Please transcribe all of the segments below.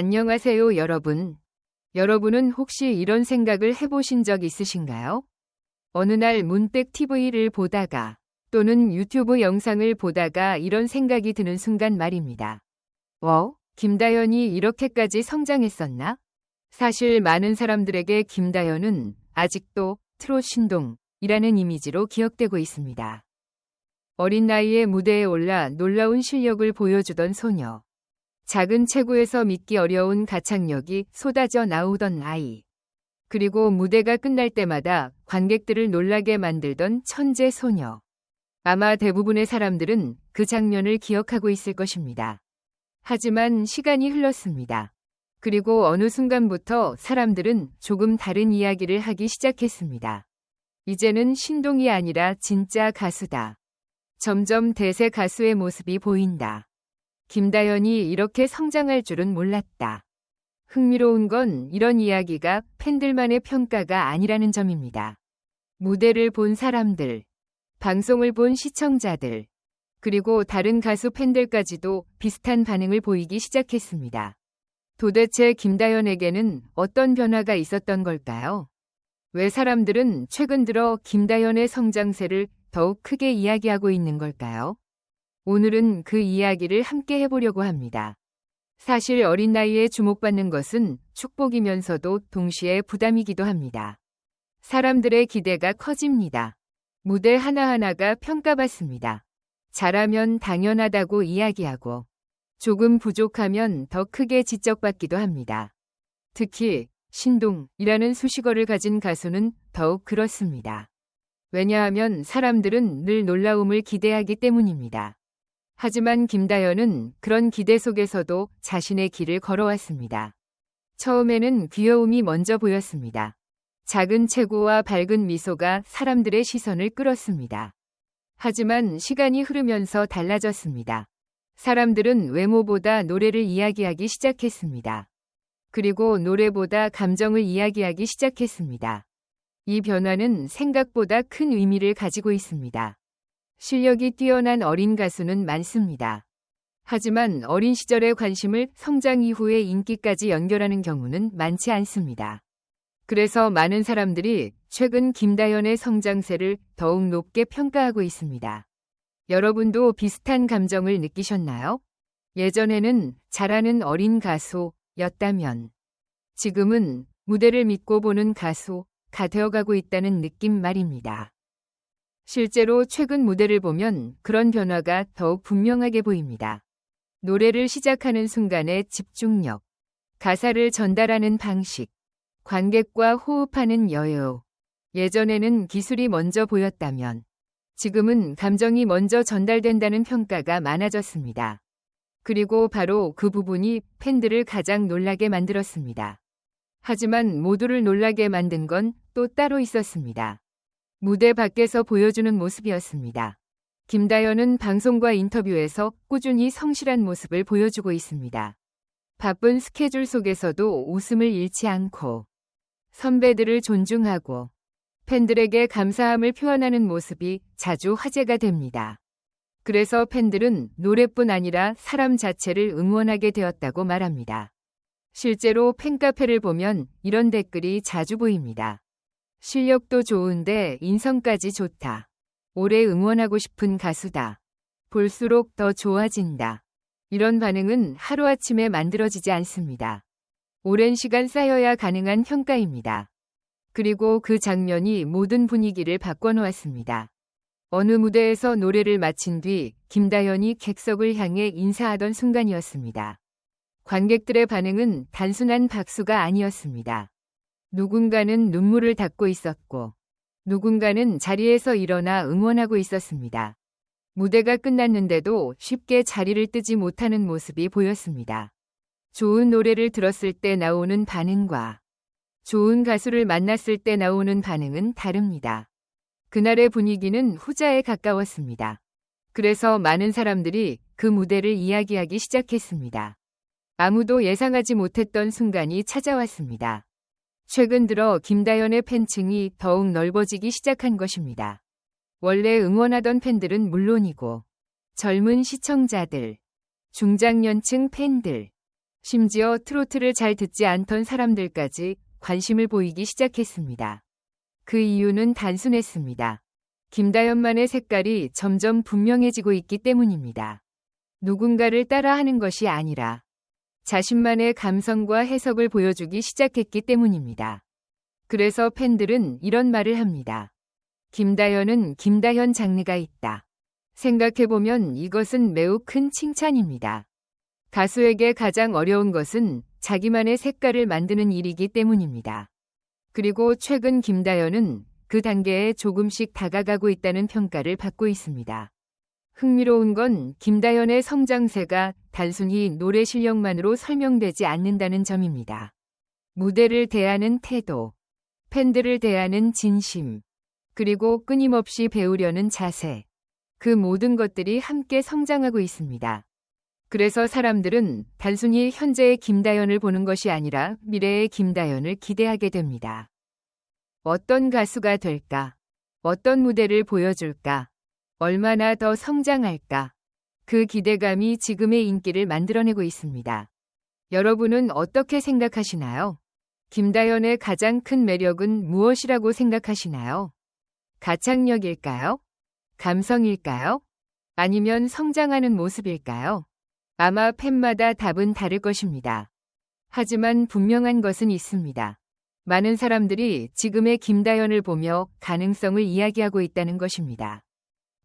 안녕하세요, 여러분. 여러분은 혹시 이런 생각을 해보신 적 있으신가요? 어느 날 문득 TV를 보다가 또는 유튜브 영상을 보다가 이런 생각이 드는 순간 말입니다. 김다연이 이렇게까지 성장했었나? 사실 많은 사람들에게 김다연은 아직도 트롯 신동이라는 이미지로 기억되고 있습니다. 어린 나이에 무대에 올라 놀라운 실력을 보여주던 소녀. 작은 체구에서 믿기 어려운 가창력이 쏟아져 나오던 아이. 그리고 무대가 끝날 때마다 관객들을 놀라게 만들던 천재 소녀. 아마 대부분의 사람들은 그 장면을 기억하고 있을 것입니다. 하지만 시간이 흘렀습니다. 그리고 어느 순간부터 사람들은 조금 다른 이야기를 하기 시작했습니다. 이제는 신동이 아니라 진짜 가수다. 점점 대세 가수의 모습이 보인다. 김다연이 이렇게 성장할 줄은 몰랐다. 흥미로운 건 이런 이야기가 팬들만의 평가가 아니라는 점입니다. 무대를 본 사람들, 방송을 본 시청자들, 그리고 다른 가수 팬들까지도 비슷한 반응을 보이기 시작했습니다. 도대체 김다연에게는 어떤 변화가 있었던 걸까요? 왜 사람들은 최근 들어 김다연의 성장세를 더욱 크게 이야기하고 있는 걸까요? 오늘은 그 이야기를 함께 해보려고 합니다. 사실 어린 나이에 주목받는 것은 축복이면서도 동시에 부담이기도 합니다. 사람들의 기대가 커집니다. 무대 하나하나가 평가받습니다. 잘하면 당연하다고 이야기하고 조금 부족하면 더 크게 지적받기도 합니다. 특히 신동이라는 수식어를 가진 가수는 더욱 그렇습니다. 왜냐하면 사람들은 늘 놀라움을 기대하기 때문입니다. 하지만 김다연은 그런 기대 속에서도 자신의 길을 걸어왔습니다. 처음에는 귀여움이 먼저 보였습니다. 작은 체구와 밝은 미소가 사람들의 시선을 끌었습니다. 하지만 시간이 흐르면서 달라졌습니다. 사람들은 외모보다 노래를 이야기하기 시작했습니다. 그리고 노래보다 감정을 이야기하기 시작했습니다. 이 변화는 생각보다 큰 의미를 가지고 있습니다. 실력이 뛰어난 어린 가수는 많습니다. 하지만 어린 시절의 관심을 성장 이후의 인기까지 연결하는 경우는 많지 않습니다. 그래서 많은 사람들이 최근 김다연의 성장세를 더욱 높게 평가하고 있습니다. 여러분도 비슷한 감정을 느끼셨나요? 예전에는 잘하는 어린 가수였다면 지금은 무대를 믿고 보는 가수가 되어가고 있다는 느낌 말입니다. 실제로 최근 무대를 보면 그런 변화가 더욱 분명하게 보입니다. 노래를 시작하는 순간의 집중력, 가사를 전달하는 방식, 관객과 호흡하는 여유. 예전에는 기술이 먼저 보였다면 지금은 감정이 먼저 전달된다는 평가가 많아졌습니다. 그리고 바로 그 부분이 팬들을 가장 놀라게 만들었습니다. 하지만 모두를 놀라게 만든 건 또 따로 있었습니다. 무대 밖에서 보여주는 모습이었습니다. 김다연은 방송과 인터뷰에서 꾸준히 성실한 모습을 보여주고 있습니다. 바쁜 스케줄 속에서도 웃음을 잃지 않고 선배들을 존중하고 팬들에게 감사함을 표현하는 모습이 자주 화제가 됩니다. 그래서 팬들은 노래뿐 아니라 사람 자체를 응원하게 되었다고 말합니다. 실제로 팬카페를 보면 이런 댓글이 자주 보입니다. 실력도 좋은데 인성까지 좋다. 오래 응원하고 싶은 가수다. 볼수록 더 좋아진다. 이런 반응은 하루아침에 만들어지지 않습니다. 오랜 시간 쌓여야 가능한 평가입니다. 그리고 그 장면이 모든 분위기를 바꿔놓았습니다. 어느 무대에서 노래를 마친 뒤 김다연이 객석을 향해 인사하던 순간이었습니다. 관객들의 반응은 단순한 박수가 아니었습니다. 누군가는 눈물을 닦고 있었고 누군가는 자리에서 일어나 응원하고 있었습니다. 무대가 끝났는데도 쉽게 자리를 뜨지 못하는 모습이 보였습니다. 좋은 노래를 들었을 때 나오는 반응과 좋은 가수를 만났을 때 나오는 반응은 다릅니다. 그날의 분위기는 후자에 가까웠습니다. 그래서 많은 사람들이 그 무대를 이야기하기 시작했습니다. 아무도 예상하지 못했던 순간이 찾아왔습니다. 최근 들어 김다연의 팬층이 더욱 넓어지기 시작한 것입니다. 원래 응원하던 팬들은 물론이고 젊은 시청자들, 중장년층 팬들, 심지어 트로트를 잘 듣지 않던 사람들까지 관심을 보이기 시작했습니다. 그 이유는 단순했습니다. 김다연만의 색깔이 점점 분명해지고 있기 때문입니다. 누군가를 따라하는 것이 아니라 자신만의 감성과 해석을 보여주기 시작했기 때문입니다. 그래서 팬들은 이런 말을 합니다. 김다연은 김다연 장르가 있다. 생각해보면 이것은 매우 큰 칭찬입니다. 가수에게 가장 어려운 것은 자기만의 색깔을 만드는 일이기 때문입니다. 그리고 최근 김다연은 그 단계에 조금씩 다가가고 있다는 평가를 받고 있습니다. 흥미로운 건 김다연의 성장세가 단순히 노래 실력만으로 설명되지 않는다는 점입니다. 무대를 대하는 태도, 팬들을 대하는 진심, 그리고 끊임없이 배우려는 자세, 그 모든 것들이 함께 성장하고 있습니다. 그래서 사람들은 단순히 현재의 김다연을 보는 것이 아니라 미래의 김다연을 기대하게 됩니다. 어떤 가수가 될까? 어떤 무대를 보여줄까? 얼마나 더 성장할까? 그 기대감이 지금의 인기를 만들어내고 있습니다. 여러분은 어떻게 생각하시나요? 김다연의 가장 큰 매력은 무엇이라고 생각하시나요? 가창력일까요? 감성일까요? 아니면 성장하는 모습일까요? 아마 팬마다 답은 다를 것입니다. 하지만 분명한 것은 있습니다. 많은 사람들이 지금의 김다연을 보며 가능성을 이야기하고 있다는 것입니다.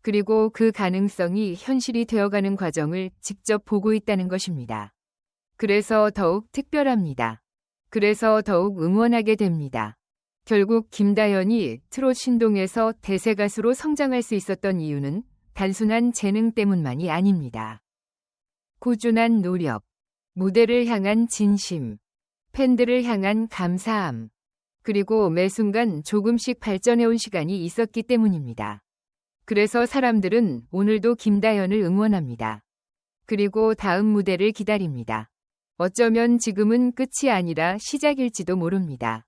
그리고 그 가능성이 현실이 되어가는 과정을 직접 보고 있다는 것입니다. 그래서 더욱 특별합니다. 그래서 더욱 응원하게 됩니다. 결국 김다연이 트롯 신동에서 대세 가수로 성장할 수 있었던 이유는 단순한 재능 때문만이 아닙니다. 꾸준한 노력, 무대를 향한 진심, 팬들을 향한 감사함, 그리고 매 순간 조금씩 발전해온 시간이 있었기 때문입니다. 그래서 사람들은 오늘도 김다연을 응원합니다. 그리고 다음 무대를 기다립니다. 어쩌면 지금은 끝이 아니라 시작일지도 모릅니다.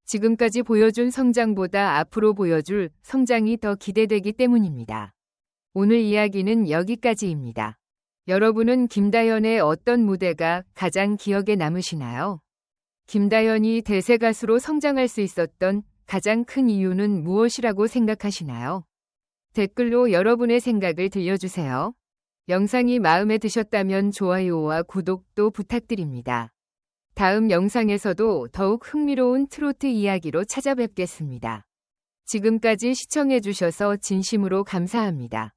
지금까지 보여준 성장보다 앞으로 보여줄 성장이 더 기대되기 때문입니다. 오늘 이야기는 여기까지입니다. 여러분은 김다연의 어떤 무대가 가장 기억에 남으시나요? 김다연이 대세 가수로 성장할 수 있었던 가장 큰 이유는 무엇이라고 생각하시나요? 댓글로 여러분의 생각을 들려주세요. 영상이 마음에 드셨다면 좋아요와 구독도 부탁드립니다. 다음 영상에서도 더욱 흥미로운 트로트 이야기로 찾아뵙겠습니다. 지금까지 시청해주셔서 진심으로 감사합니다.